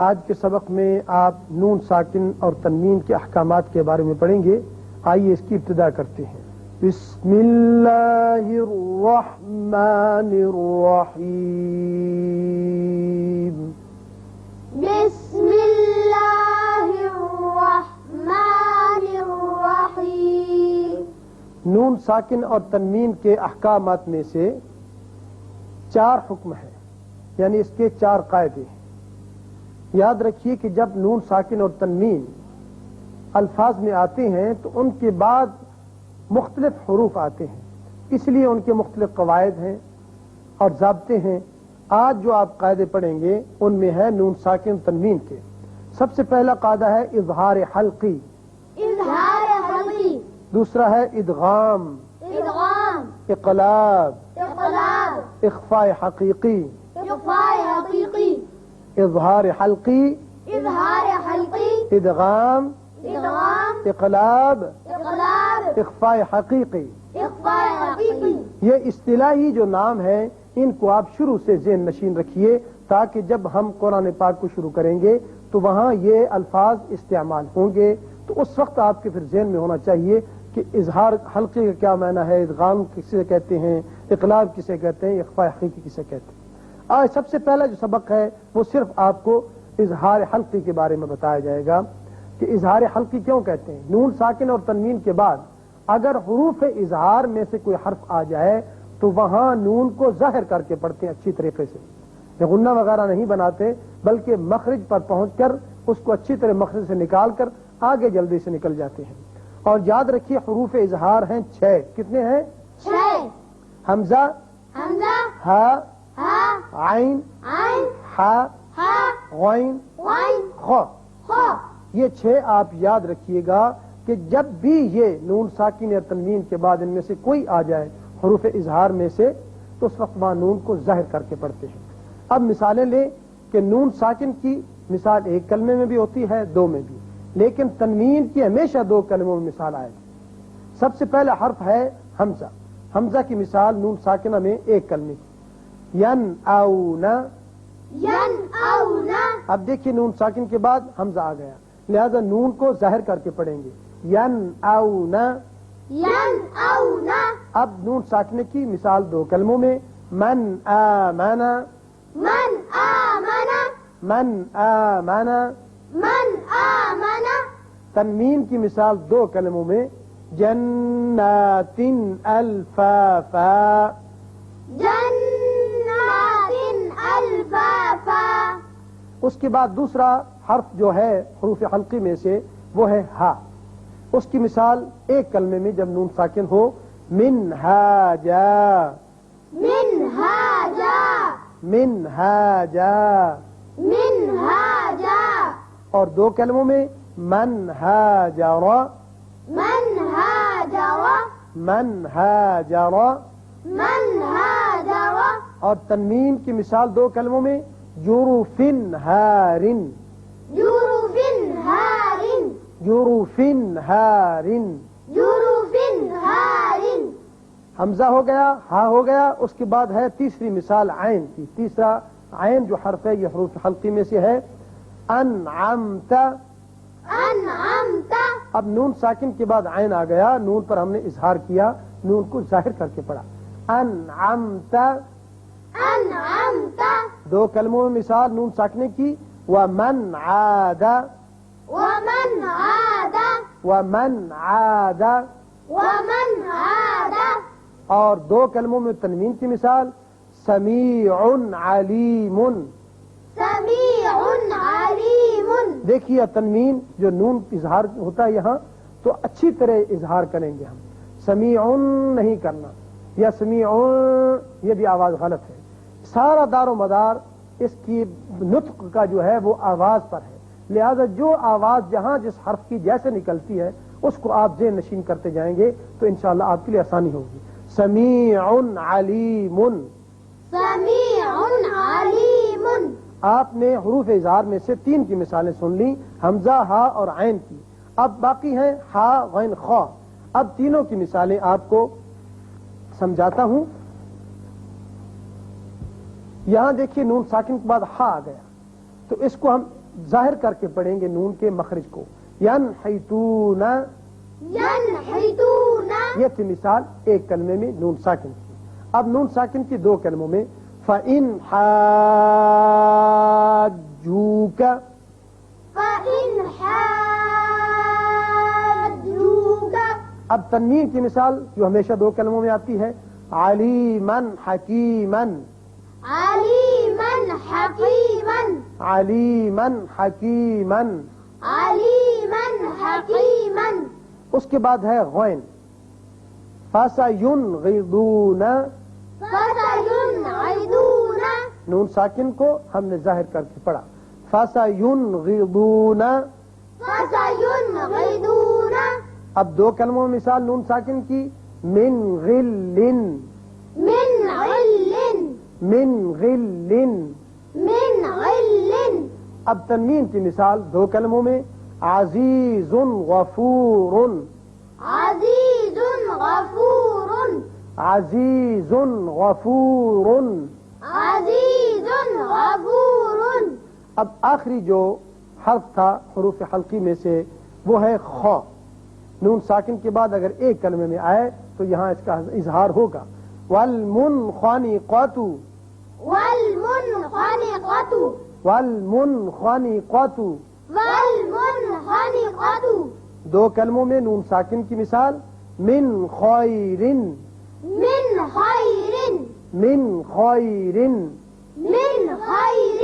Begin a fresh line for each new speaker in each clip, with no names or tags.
آج کے سبق میں آپ نون ساکن اور تنوین کے احکامات کے بارے میں پڑھیں گے. آئیے اس کی ابتدا کرتے ہیں. بسم اللہ الرحمن الرحیم.
بسم اللہ الرحمن الرحیم.
نون ساکن اور تنوین کے احکامات میں سے 4 حکم ہیں، یعنی اس کے 4 قاعدے ہیں. یاد رکھیے کہ جب نون ساکن اور تنوین الفاظ میں آتے ہیں تو ان کے بعد مختلف حروف آتے ہیں، اس لیے ان کے مختلف قواعد ہیں اور ضابطے ہیں. آج جو آپ قاعدے پڑھیں گے ان میں ہے نون ساکن تنوین کے. سب سے پہلا قاعدہ ہے اظہار حلقی.
اظہار حلقی.
دوسرا ہے ادغام،
ادغام،
اقلاب،
اقلاب،
اخفاء حقیقی.
اخفاء حقیقی.
اظہار حلقی،
اظہار حلقی،
ادغام،
ادغام،
اقلاب،
اقلاب،
اخفاء حقیقی.
اخفاء حقیقی.
یہ اصطلاحی جو نام ہے ان کو آپ شروع سے ذہن نشین رکھیے تاکہ جب ہم قرآن پاک کو شروع کریں گے تو وہاں یہ الفاظ استعمال ہوں گے تو اس وقت آپ کے پھر ذہن میں ہونا چاہیے کہ اظہار حلقے کا کیا معنی ہے، ادغام کسے کہتے ہیں، اقلاب کسے کہتے ہیں، اخفاء حقیقی کسے کہتے ہیں. آج سب سے پہلا جو سبق ہے وہ صرف آپ کو اظہار حلقی کے بارے میں بتایا جائے گا کہ اظہار حلقی کیوں کہتے ہیں. نون ساکن اور تنوین کے بعد اگر حروف اظہار میں سے کوئی حرف آ جائے تو وہاں نون کو ظاہر کر کے پڑھتے ہیں اچھی طریقے سے. غنہ وغیرہ نہیں بناتے بلکہ مخرج پر پہنچ کر اس کو اچھی طرح مخرج سے نکال کر آگے جلدی سے نکل جاتے ہیں. اور یاد رکھیے حروف اظہار ہیں 6. کتنے ہیں؟
6.
حمزہ،
حمزہ،
ہا،
ہا،
عین،
عین،
ہا،
ہا،
غین،
غین،
خا.
خا.
یہ 6 آپ یاد رکھیے گا کہ جب بھی یہ نون ساکن یا تنوین کے بعد ان میں سے کوئی آ جائے حروف اظہار میں سے تو اس وقت وہاں نون کو ظاہر کر کے پڑھتے ہیں. اب مثالیں لیں کہ نون ساکن کی مثال 1 کلمے میں بھی ہوتی ہے، 2 میں بھی، لیکن تنوین کی ہمیشہ 2 کلموں میں مثال آئے گی. سب سے پہلا حرف ہے حمزہ. حمزہ کی مثال نون ساکنہ میں 1 کلمے کی، ین اونا.
ین اونا.
اب دیکھیے نون ساکن کے بعد حمزہ آ گیا، لہذا نون کو ظاہر کر کے پڑھیں گے، ین اونا.
ین اونا.
اب نون ساکنے کی مثال 2 کلموں میں، من آمنا.
من آمنا.
من آمنا.
من آمنا.
تنوین کی مثال 2 کلموں میں، جنات الفافا.
جنات الفافا.
اس کے بعد دوسرا حرف جو ہے حروف حلقی میں سے وہ ہے ہا. اس کی مثال 1 کلمے میں جب نون ساکن ہو، منہاجا.
منہاجا.
منہاجا.
منہاجا.
اور 2 کلموں میں منہاجر.
منہاجر.
منہاجر.
منہاجر.
اور تنوین کی مثال 2 کلموں میں، جروفن ہارن.
جروفن ہارن.
جروفن ہارن.
جروفن ہارن.
حمزہ ہو گیا، ہا ہو گیا. اس کے بعد ہے تیسری مثال عین کی. تیسرا عین جو حرف ہے یہ حروف حلقی میں سے ہے، انعمت.
انعمت.
اب نون ساکن کے بعد عین آ گیا، نون پر ہم نے اظہار کیا، نون کو ظاہر کر کے پڑھا، انعمت.
انعمت.
2 کلموں میں مثال نون ساکنے کی، ومن عاد.
ومن عاد.
ومن عاد.
ومن عاد.
اور 2 کلموں میں تنوین کی مثال، سمیع علیم.
سمیع علیم.
دیکھیے تنوین جو نون اظہار ہوتا ہے یہاں تو اچھی طرح اظہار کریں گے ہم، سمیع نہیں کرنا، یا سمیع یہ بھی آواز غلط ہے. سارا دار و مدار اس کی نطق کا جو ہے وہ آواز پر ہے، لہذا جو آواز جہاں جس حرف کی جیسے نکلتی ہے اس کو آپ ذہن نشین کرتے جائیں گے تو انشاءاللہ آپ کے لیے آسانی ہوگی. سمیع علیم.
سمیع علیم.
آپ نے حروف اظہار میں سے 3 کی مثالیں سن لی، حمزہ، ہا اور عین کی. اب باقی ہیں ہا، غین، خا. اب تینوں کی مثالیں آپ کو سمجھاتا ہوں. یہاں دیکھیے نون ساکن کے بعد ہا آ گیا تو اس کو ہم ظاہر کر کے پڑھیں گے نون کے مخرج کو. ینحتون،
ينحتون
یہ تھی مثال ایک کلمے میں نون ساکن کی. اب نون ساکن کی دو کلموں میں فَإِنْ حَاجُّوكَ،
فإن حاجوك
اب تنوین کی مثال جو ہمیشہ دو کلموں میں آتی ہے علیمن حکیمن،
عليما حكيما
علیمن حکیمن.
عليما حكيما
اس کے بعد ہے غین فَسَيُنْغِضُونَ،
فسينعدون
نون ساکن کو ہم نے ظاہر کر کے پڑھا فَسَيُنْغِضُونَ.
فسينعدون
اب دو کلموں میں مثال نون ساکن کی من غلن،
من غل
من غلن.
من غل
اب تنوین کی مثال دو کلموں میں عزیز غفور،
عزيز غفور
عزیز غفور.
عزيز غفور
اب آخری جو حرف تھا حروف حلقی میں سے وہ ہے خا. نون ساکن کے بعد اگر ایک کلمے میں آئے تو یہاں اس کا اظہار ہوگا والمنخنقۃ،
والمنخنقة
والمنخنقۃ.
والمنخنقة
دو کلموں میں نون ساکن کی مثال من خیر،
من خير
من خیر.
من خير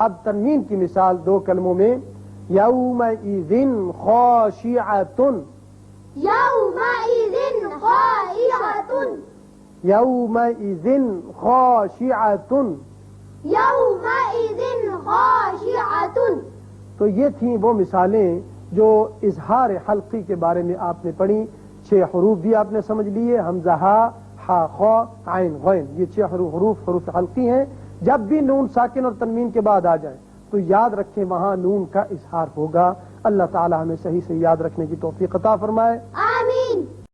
اب تنوین کی مثال دو کلموں میں یومئذ خاشعۃ،
يومئذ خائعة
یومئذ خاشعۃ.
يومئذ خاشعة
تو یہ تھیں وہ مثالیں جو اظہار حلقی کے بارے میں آپ نے پڑھی. 6 حروف بھی آپ نے سمجھ لیے، حمزہ ہا، ہا خا، عین غین، یہ 6 حروف حلقی ہیں. جب بھی نون ساکن اور تنوین کے بعد آ جائیں تو یاد رکھیں وہاں نون کا اظہار ہوگا. اللہ تعالی ہمیں صحیح سے یاد رکھنے کی توفیق عطا فرمائے.